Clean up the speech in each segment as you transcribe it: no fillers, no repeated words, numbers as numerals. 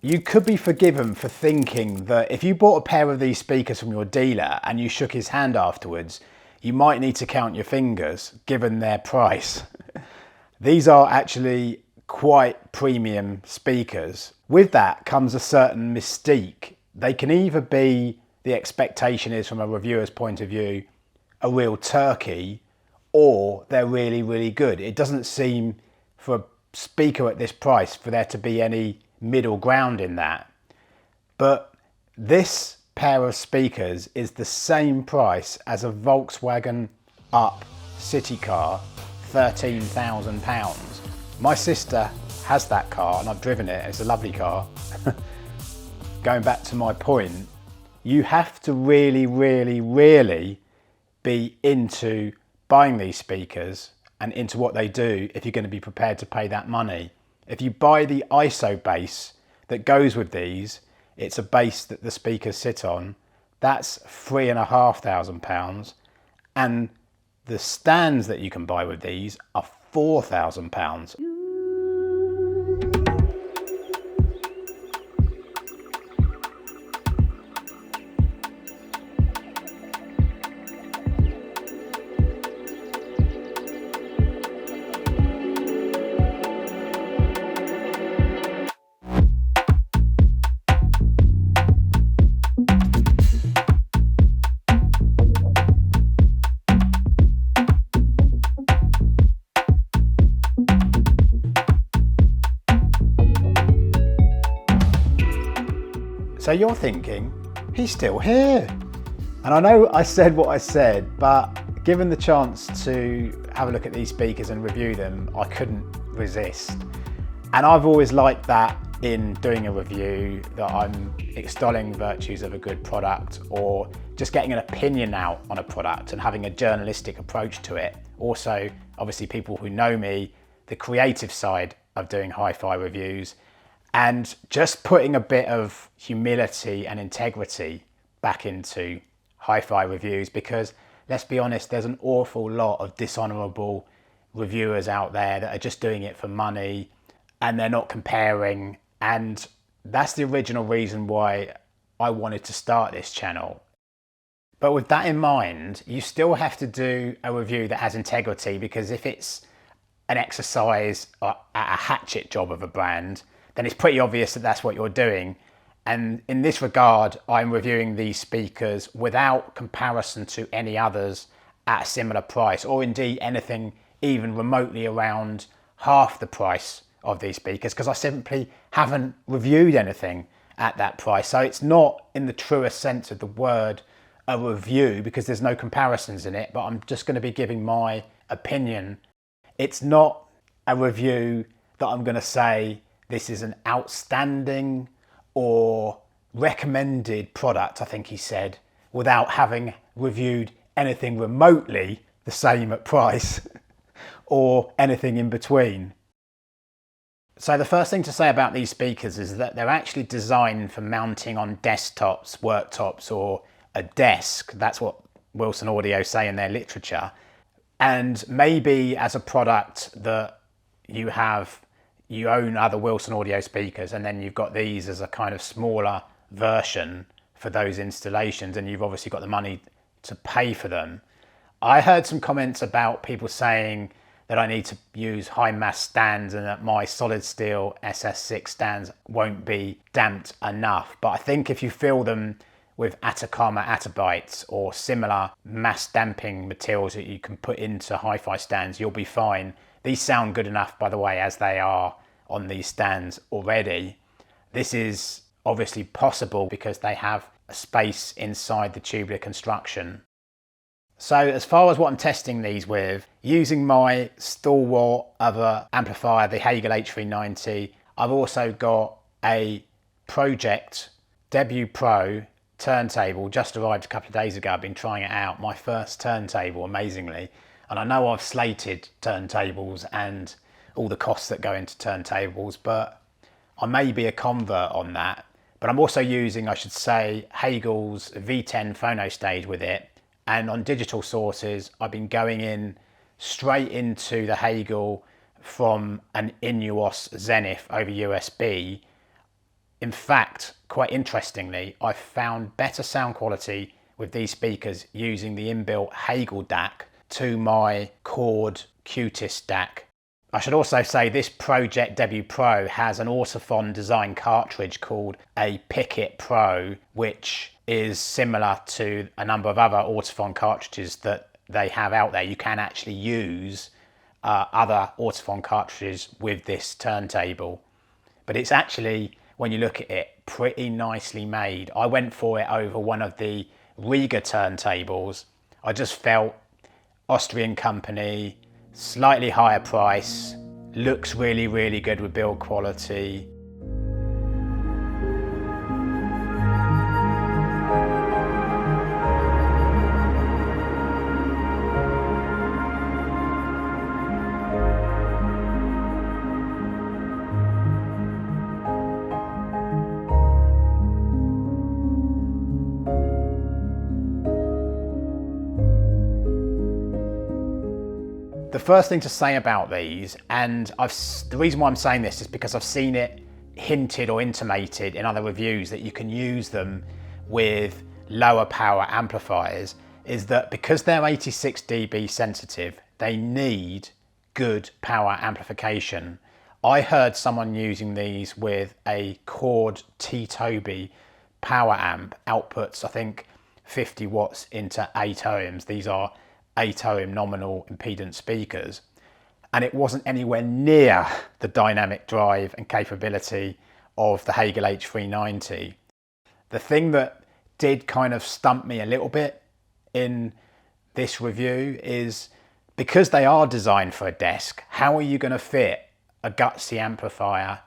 You could be forgiven for thinking that if you bought a pair of these speakers from your dealer and you shook his hand afterwards, you might need to count your fingers given their price. These are actually quite premium speakers. With that comes a certain mystique. They can either be, the expectation is from a reviewer's point of view, a real turkey, or they're really, really good. It doesn't seem for a speaker at this price for there to be any middle ground in that. But this pair of speakers is the same price as a Volkswagen Up city car, £13,000. My sister has that car and I've driven it. It's a lovely car. Going back to my point, you have to really, really, really be into buying these speakers and into what they do if you're going to be prepared to pay that money. If you buy the ISO base that goes with these, it's a base that the speakers sit on, that's £3,500, and the stands that you can buy with these are £4,000. So you're thinking, he's still here. And I know I said what I said, but given the chance to have a look at these speakers and review them, I couldn't resist. And I've always liked that in doing a review, that I'm extolling virtues of a good product or just getting an opinion out on a product and having a journalistic approach to it. Also, obviously people who know me, the creative side of doing hi-fi reviews, and just putting a bit of humility and integrity back into hi-fi reviews, because let's be honest, there's an awful lot of dishonourable reviewers out there that are just doing it for money and they're not comparing. And that's the original reason why I wanted to start this channel. But with that in mind, you still have to do a review that has integrity, because if it's an exercise at a hatchet job of a brand, then it's pretty obvious that that's what you're doing. And in this regard, I'm reviewing these speakers without comparison to any others at a similar price, or indeed anything even remotely around half the price of these speakers, because I simply haven't reviewed anything at that price. So it's not, in the truest sense of the word, a review, because there's no comparisons in it, but I'm just going to be giving my opinion. It's not a review that I'm going to say this is an outstanding or recommended product, I think he said, without having reviewed anything remotely the same at price or anything in between. So the first thing to say about these speakers is that they're actually designed for mounting on desktops, worktops, or a desk. That's what Wilson Audio say in their literature. And maybe as a product that you own other Wilson Audio speakers, and then you've got these as a kind of smaller version for those installations, and you've obviously got the money to pay for them. I heard some comments about people saying that I need to use high mass stands and that my solid steel SS6 stands won't be damped enough. But I think if you fill them with Atacama Atabites or similar mass damping materials that you can put into hi-fi stands, you'll be fine. These sound good enough, by the way, as they are on these stands already. This is obviously possible because they have a space inside the tubular construction. So as far as what I'm testing these with, using my stalwart other amplifier, the Hegel H390, I've also got a Pro-Ject Debut Pro turntable, just arrived a couple of days ago. I've been trying it out, my first turntable, amazingly. And I know I've slated turntables and all the costs that go into turntables, but I may be a convert on that. But I'm also using, I should say, Hegel's V10 phono stage with it. And on digital sources, I've been going in straight into the Hegel from an Inuos Zenith over USB. In fact, quite interestingly, I found better sound quality with these speakers using the inbuilt Hegel DAC to my Chord Qtis DAC. I should also say this Pro-Ject Debut Pro has an Ortophon design cartridge called a Picket Pro, which is similar to a number of other Ortophon cartridges that they have out there. You can actually use other Ortophon cartridges with this turntable, but it's actually, when you look at it, pretty nicely made. I went for it over one of the Riga turntables. I just felt Austrian company, slightly higher price, looks really, really good with build quality. The first thing to say about these, and the reason why I'm saying this is because I've seen it hinted or intimated in other reviews that you can use them with lower power amplifiers, is that because they're 86 dB sensitive, they need good power amplification. I heard someone using these with a Chord T-Toby power amp, outputs I think 50 watts into 8 ohms. These are 8 ohm nominal impedance speakers, and it wasn't anywhere near the dynamic drive and capability of the Hegel H390. The thing that did kind of stump me a little bit in this review is, because they are designed for a desk, how are you going to fit a gutsy amplifier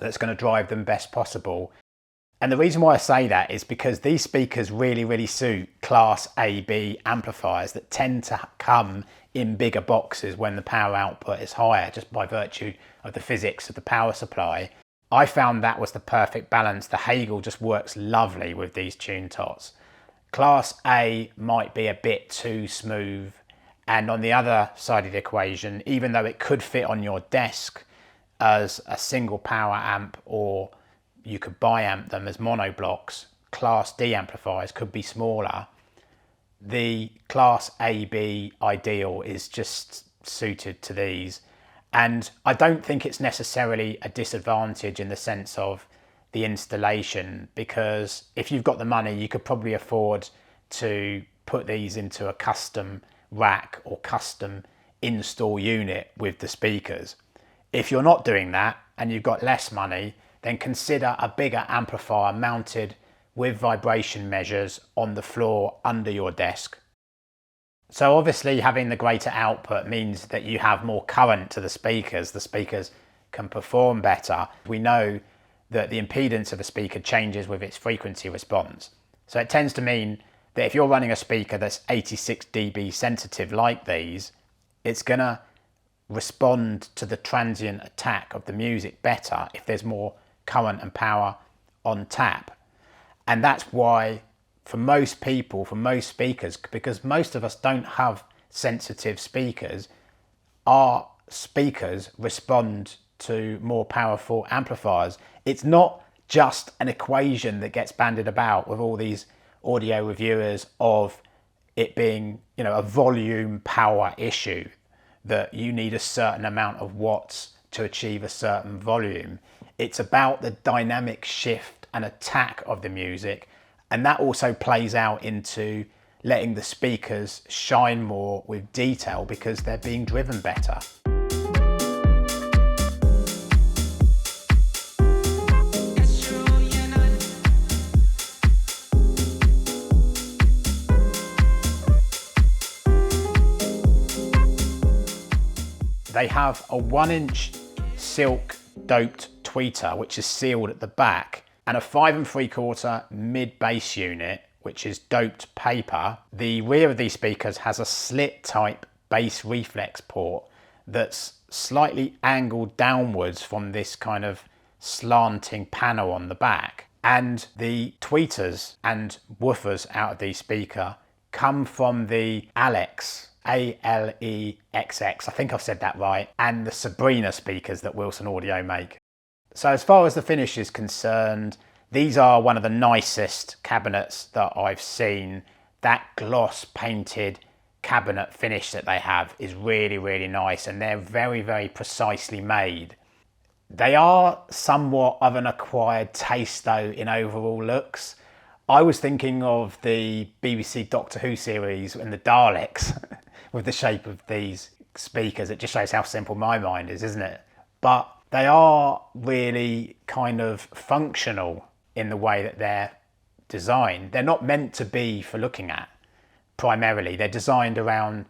that's going to drive them best possible? And the reason why I say that is because these speakers really, really suit Class AB amplifiers that tend to come in bigger boxes when the power output is higher, just by virtue of the physics of the power supply. I found that was the perfect balance. The Hegel just works lovely with these TuneTots. Class A might be a bit too smooth, and on the other side of the equation, even though it could fit on your desk as a single power amp, or you could bi-amp them as monoblocks, Class D amplifiers could be smaller. The Class AB ideal is just suited to these. And I don't think it's necessarily a disadvantage in the sense of the installation, because if you've got the money, you could probably afford to put these into a custom rack or custom install unit with the speakers. If you're not doing that and you've got less money, then consider a bigger amplifier mounted with vibration measures on the floor under your desk. So obviously having the greater output means that you have more current to the speakers can perform better. We know that the impedance of a speaker changes with its frequency response. So it tends to mean that if you're running a speaker that's 86 dB sensitive like these, it's gonna respond to the transient attack of the music better if there's more current and power on tap. And that's why for most people, for most speakers, because most of us don't have sensitive speakers, our speakers respond to more powerful amplifiers. It's not just an equation that gets bandied about with all these audio reviewers of it being, a volume power issue, that you need a certain amount of watts to achieve a certain volume. It's about the dynamic shift and attack of the music, and that also plays out into letting the speakers shine more with detail because they're being driven better. They have a 1-inch silk doped tweeter, which is sealed at the back, and a 5 3/4 mid bass unit, which is doped paper. The rear of these speakers has a slit type bass reflex port that's slightly angled downwards from this kind of slanting panel on the back. And the tweeters and woofers out of these speakers come from the Alex, ALEXX, I think I've said that right, and the Sabrina speakers that Wilson Audio make. So as far as the finish is concerned, these are one of the nicest cabinets that I've seen. That gloss painted cabinet finish that they have is really, really nice, and they're very, very precisely made. They are somewhat of an acquired taste though in overall looks. I was thinking of the BBC Doctor Who series and the Daleks with the shape of these speakers. It just shows how simple my mind is, isn't it? But they are really kind of functional in the way that they're designed. They're not meant to be for looking at primarily. They're designed around,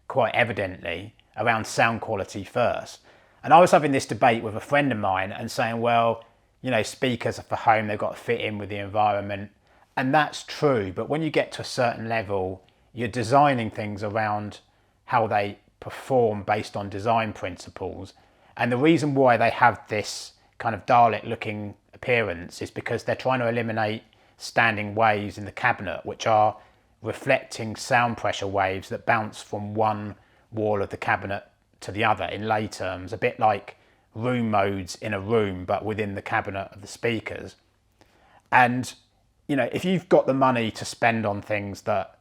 quite evidently, around sound quality first. And I was having this debate with a friend of mine and saying, well, you know, speakers are for home, they've got to fit in with the environment. And that's true, but when you get to a certain level, you're designing things around how they perform based on design principles. And the reason why they have this kind of Dalek looking appearance is because they're trying to eliminate standing waves in the cabinet, which are reflecting sound pressure waves that bounce from one wall of the cabinet to the other in lay terms, a bit like room modes in a room, but within the cabinet of the speakers. And you know, if you've got the money to spend on things that,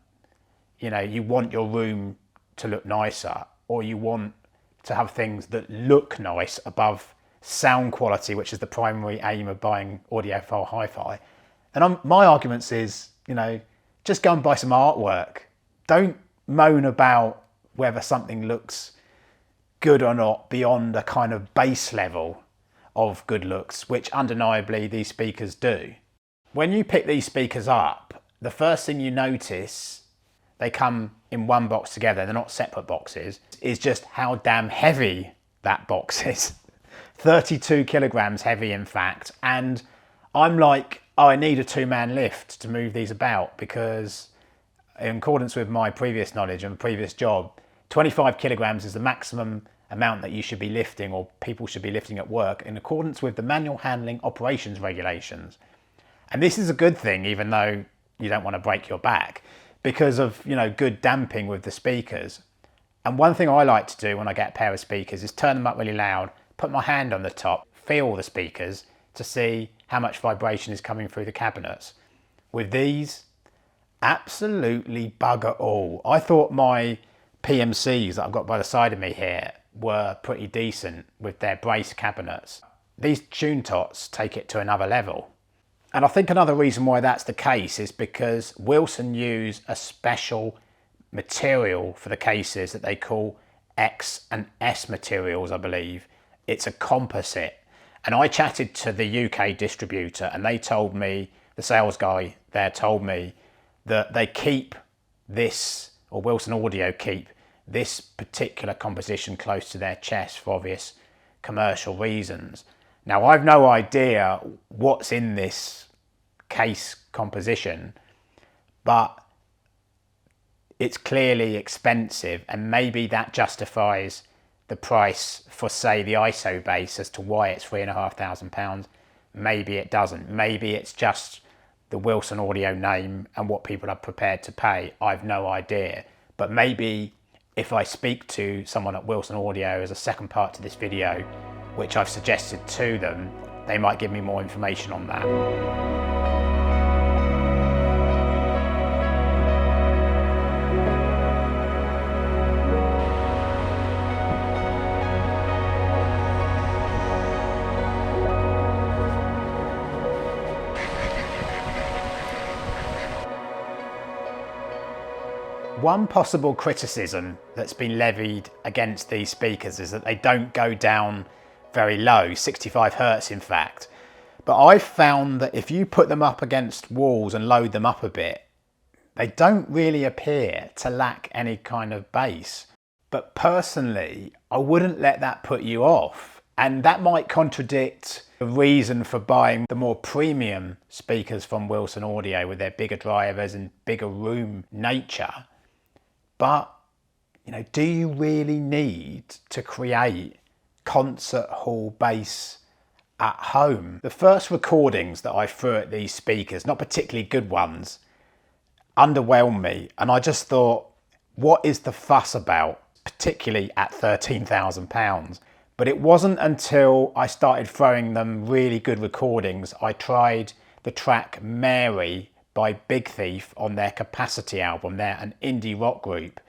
you know, you want your room to look nicer, or you want to have things that look nice above sound quality, which is the primary aim of buying audiophile hi-fi. And my argument is, you know, just go and buy some artwork. Don't moan about whether something looks good or not beyond a kind of base level of good looks, which undeniably these speakers do. When you pick these speakers up, the first thing you notice, they come in one box together, they're not separate boxes, is just how damn heavy that box is. 32 kilograms heavy, in fact. And I'm like, oh, I need a two-man lift to move these about, because in accordance with my previous knowledge and previous job, 25 kilograms is the maximum amount that you should be lifting, or people should be lifting at work, in accordance with the manual handling operations regulations. And this is a good thing, even though you don't want to break your back, because of, you know, good damping with the speakers. And one thing I like to do when I get a pair of speakers is turn them up really loud, put my hand on the top, feel the speakers to see how much vibration is coming through the cabinets. With these, absolutely bugger all. I thought my PMCs that I've got by the side of me here were pretty decent with their brace cabinets. These TuneTots take it to another level. And I think another reason why that's the case is because Wilson use a special material for the cases that they call X and S materials, I believe. It's a composite. And I chatted to the UK distributor and they told me, the sales guy there told me, that they keep this, or Wilson Audio keep this particular composition close to their chest for obvious commercial reasons. Now, I've no idea what's in this case composition, but it's clearly expensive, and maybe that justifies the price for, say, the ISO base as to why it's £3,500. Maybe it doesn't. Maybe it's just the Wilson Audio name and what people are prepared to pay. I've no idea. But maybe if I speak to someone at Wilson Audio as a second part to this video, which I've suggested to them, they might give me more information on that. One possible criticism that's been levied against these speakers is that they don't go down very low, 65 Hertz in fact. But I've found that if you put them up against walls and load them up a bit, they don't really appear to lack any kind of bass. But personally, I wouldn't let that put you off. And that might contradict the reason for buying the more premium speakers from Wilson Audio with their bigger drivers and bigger room nature. But, you know, do you really need to create concert hall bass at home? The first recordings that I threw at these speakers, not particularly good ones, underwhelmed me. And I just thought, what is the fuss about, particularly at £13,000? But it wasn't until I started throwing them really good recordings. I tried the track Mary by Big Thief on their Capacity album. They're an indie rock group.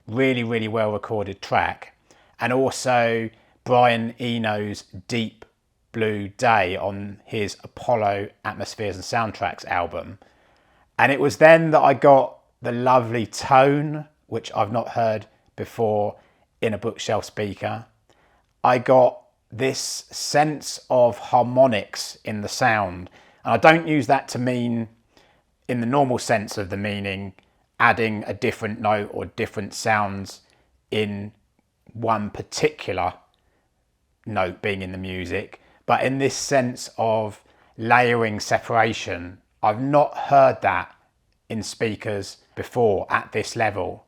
Really, really well recorded track. And also Brian Eno's Deep Blue Day on his Apollo Atmospheres and Soundtracks album. And it was then that I got the lovely tone, which I've not heard before in a bookshelf speaker. I got this sense of harmonics in the sound. And I don't use that to mean in the normal sense of the meaning, adding a different note or different sounds in one particular note being in the music, but in this sense of layering separation. I've not heard that in speakers before at this level.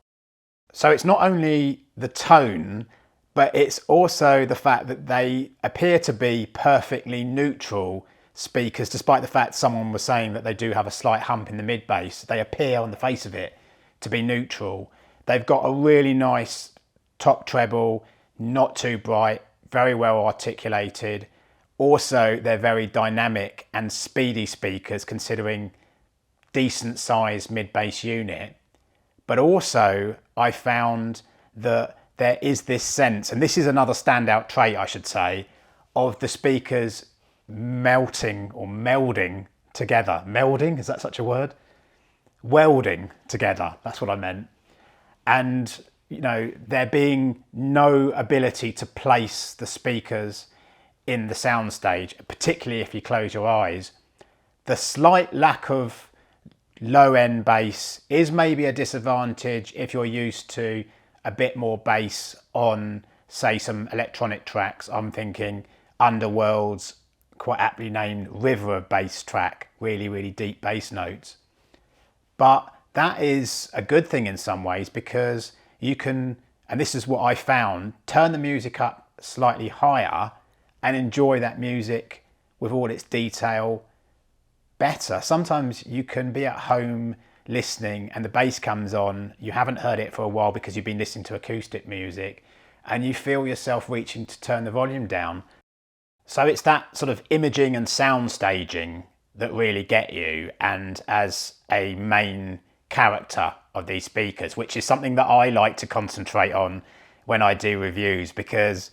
So it's not only the tone, but it's also the fact that they appear to be perfectly neutral speakers, despite the fact someone was saying that they do have a slight hump in the mid bass. They appear on the face of it to be neutral. They've got a really nice top treble, not too bright, very well articulated. Also, they're very dynamic and speedy speakers considering decent sized mid bass unit. But also I found that there is this sense, and this is another standout trait I should say, of the speakers melting or melding together. Melding, is that such a word? Welding together, that's what I meant. And you know, there being no ability to place the speakers in the soundstage, particularly if you close your eyes. The slight lack of low end bass is maybe a disadvantage if you're used to a bit more bass on, say, some electronic tracks. I'm thinking Underworld's quite aptly named River of Bass track, really, really deep bass notes. But that is a good thing in some ways because you can, and this is what I found, turn the music up slightly higher and enjoy that music with all its detail better. Sometimes you can be at home listening and the bass comes on, you haven't heard it for a while because you've been listening to acoustic music and you feel yourself reaching to turn the volume down. So it's that sort of imaging and sound staging that really get you, and as a main character of these speakers, which is something that I like to concentrate on when I do reviews, because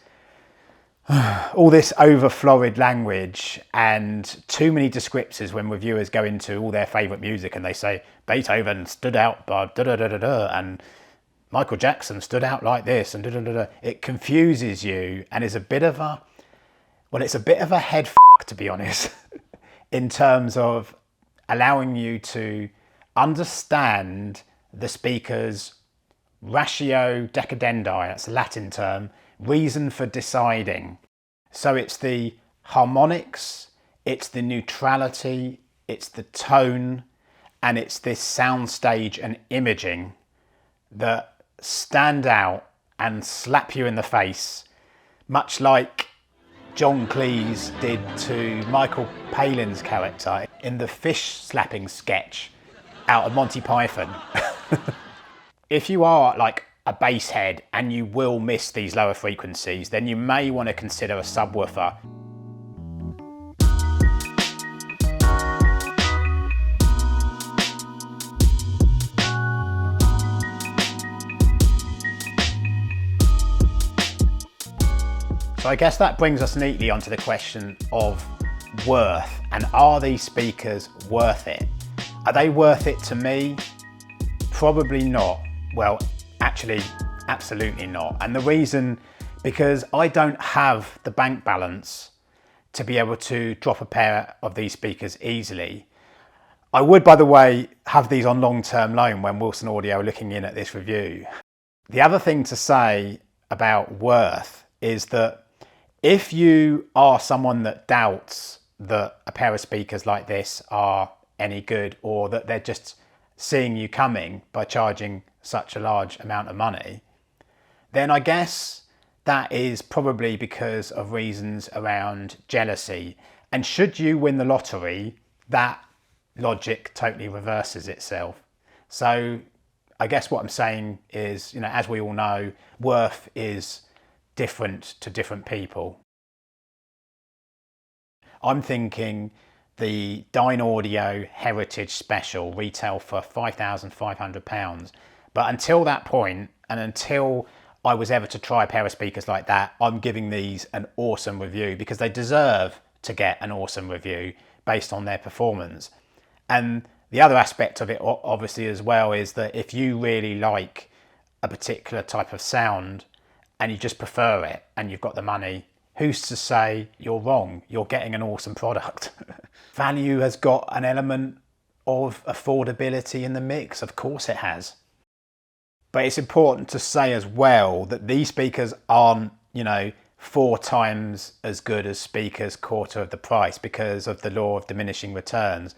all this over florid language and too many descriptors when reviewers go into all their favourite music and they say Beethoven stood out by da da da da da and Michael Jackson stood out like this and da da da da. It confuses you and is a bit of a, well, it's a bit of a head fuck, to be honest, in terms of allowing you to understand the speaker's ratio decidendi, that's a Latin term, reason for deciding. So it's the harmonics, it's the neutrality, it's the tone, and it's this soundstage and imaging that stand out and slap you in the face, much like John Cleese did to Michael Palin's character in the fish slapping sketch out of Monty Python. If you are like a bass head and you will miss these lower frequencies, then you may want to consider a subwoofer. So I guess that brings us neatly onto the question of worth, and are these speakers worth it? Are they worth it to me? Probably not. Well, actually, absolutely not. And the reason, because I don't have the bank balance to be able to drop a pair of these speakers easily. I would, by the way, have these on long-term loan when Wilson Audio are looking in at this review. The other thing to say about worth is that if you are someone that doubts that a pair of speakers like this are any good, or that they're just seeing you coming by charging such a large amount of money, then I guess that is probably because of reasons around jealousy. And should you win the lottery, that logic totally reverses itself. So I guess what I'm saying is, you know, as we all know, worth is different to different people. I'm thinking the Dynaudio Heritage Special retail for £5,500. But until that point, and until I was ever to try a pair of speakers like that, I'm giving these an awesome review because they deserve to get an awesome review based on their performance. And the other aspect of it, obviously, as well, is that if you really like a particular type of sound and you just prefer it and you've got the money, who's to say you're wrong? You're getting an awesome product. Value has got an element of affordability in the mix. Of course it has. But it's important to say as well that these speakers aren't, 4 times as good as speakers quarter of the price because of the law of diminishing returns.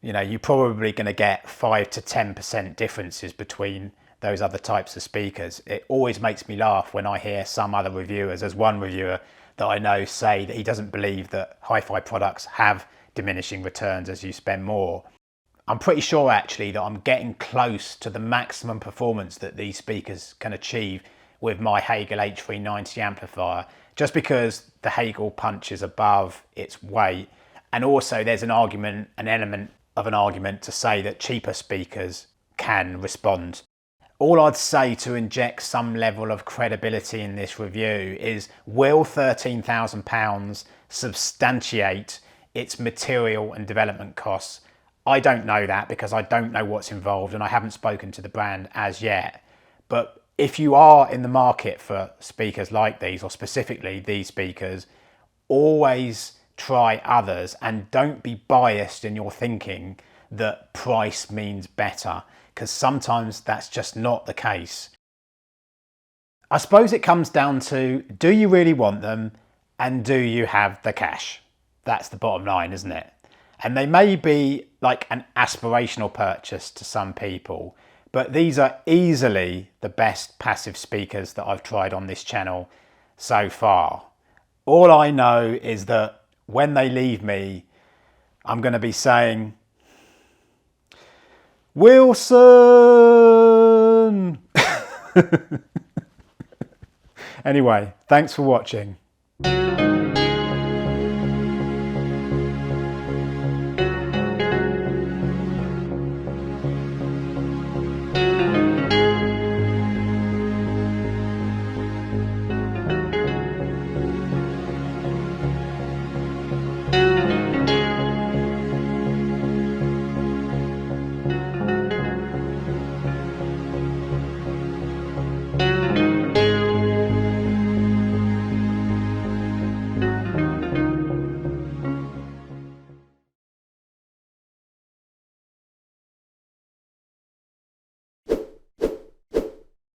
You're probably going to get 5 to 10% differences between those other types of speakers. It always makes me laugh when I hear some other reviewers. There's one reviewer that I know say that he doesn't believe that hi-fi products have diminishing returns as you spend more. I'm pretty sure actually that I'm getting close to the maximum performance that these speakers can achieve with my Hegel H390 amplifier, just because the Hegel punches above its weight. And also there's an element of an argument to say that cheaper speakers can respond. All I'd say to inject some level of credibility in this review is, will £13,000 substantiate its material and development costs? I don't know that because I don't know what's involved and I haven't spoken to the brand as yet. But if you are in the market for speakers like these, or specifically these speakers, always try others and don't be biased in your thinking that price means better, because sometimes that's just not the case. I suppose it comes down to, do you really want them and do you have the cash? That's the bottom line, isn't it? And they may be like an aspirational purchase to some people, but these are easily the best passive speakers that I've tried on this channel so far. All I know is that when they leave me, I'm going to be saying, Wilson! Anyway, thanks for watching.